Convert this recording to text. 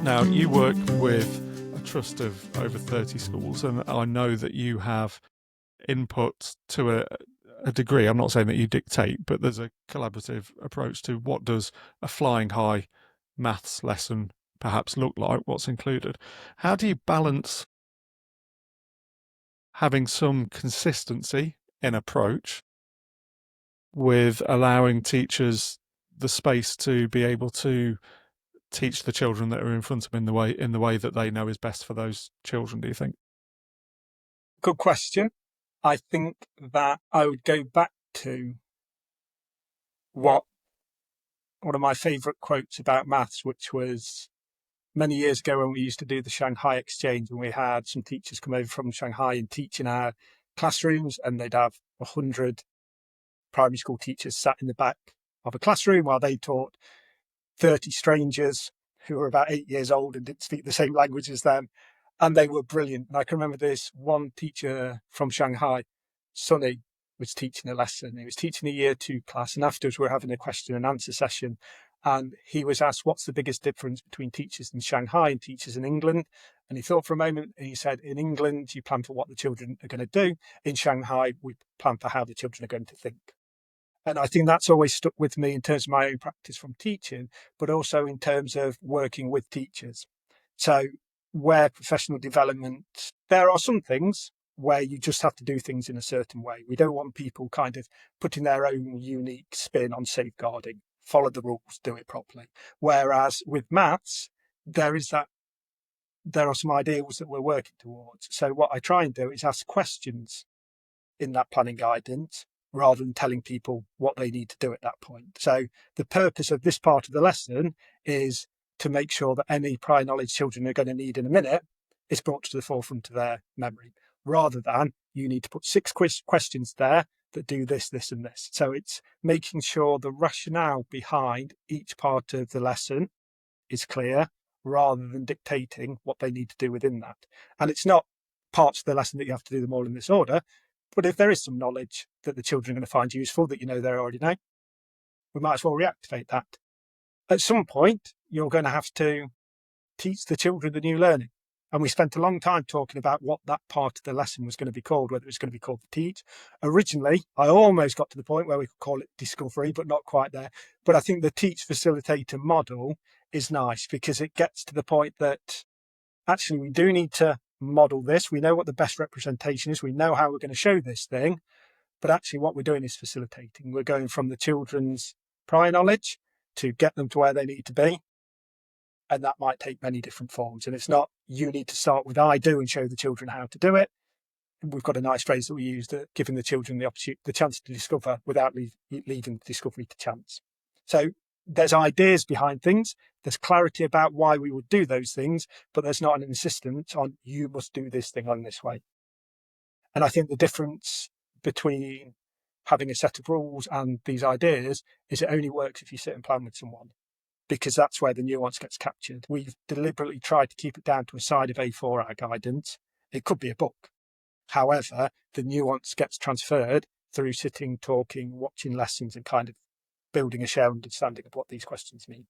Now, you work with a trust of over 30 schools, and I know that you have input to a degree. I'm not saying that you dictate, but there's a collaborative approach to what does a flying high maths lesson perhaps look like, what's included. How do you balance having some consistency in approach with allowing teachers the space to be able to teach the children that are in front of them in the way that they know is best for those children, do you think? Good question. I think that I would go back to one of my favourite quotes about maths, which was many years ago when we used to do the Shanghai exchange, and we had some teachers come over from Shanghai and teach in our classrooms, and they'd have 100 primary school teachers sat in the back of a classroom while they taught 30 strangers who were about 8 years old and didn't speak the same language as them. And they were brilliant. And I can remember this one teacher from Shanghai, Sonny, was teaching a lesson. He was teaching a year 2 class, and afterwards we were having a question and answer session. And he was asked, what's the biggest difference between teachers in Shanghai and teachers in England? And he thought for a moment and he said, in England, you plan for what the children are going to do. In Shanghai, we plan for how the children are going to think. And I think that's always stuck with me in terms of my own practice from teaching, but also in terms of working with teachers. So where professional development, there are some things where you just have to do things in a certain way. We don't want people kind of putting their own unique spin on safeguarding. Follow the rules, do it properly. Whereas with maths, there are some ideals that we're working towards. So what I try and do is ask questions in that planning guidance rather than telling people what they need to do at that point. So the purpose of this part of the lesson is to make sure that any prior knowledge children are going to need in a minute is brought to the forefront of their memory, rather than you need to put 6 questions there that do this, this, and this. So it's making sure the rationale behind each part of the lesson is clear, rather than dictating what they need to do within that. And it's not parts of the lesson that you have to do them all in this order, but if there is some knowledge that the children are going to find useful that you know they already know, we might as well reactivate that. At some point, you're going to have to teach the children the new learning. And we spent a long time talking about what that part of the lesson was going to be called, whether it was going to be called the teach. Originally, I almost got to the point where we could call it discovery, but not quite there. But I think the teach facilitator model is nice because it gets to the point that actually we do need to model this. We know what the best representation is. We know how we're going to show this thing. But actually what we're doing is facilitating. We're going from the children's prior knowledge to get them to where they need to be. And that might take many different forms. And it's not, you need to start with I do and show the children how to do it. We've got a nice phrase that we use, that giving the children the chance to discover without leaving the discovery to chance. So there's ideas behind things. There's clarity about why we would do those things, but there's not an insistence on you must do this thing on this way. And I think the difference between having a set of rules and these ideas is it only works if you sit and plan with someone, because that's where the nuance gets captured. We've deliberately tried to keep it down to a side of A4, our guidance. It could be a book. However, the nuance gets transferred through sitting, talking, watching lessons, and kind of building a shared understanding of what these questions mean.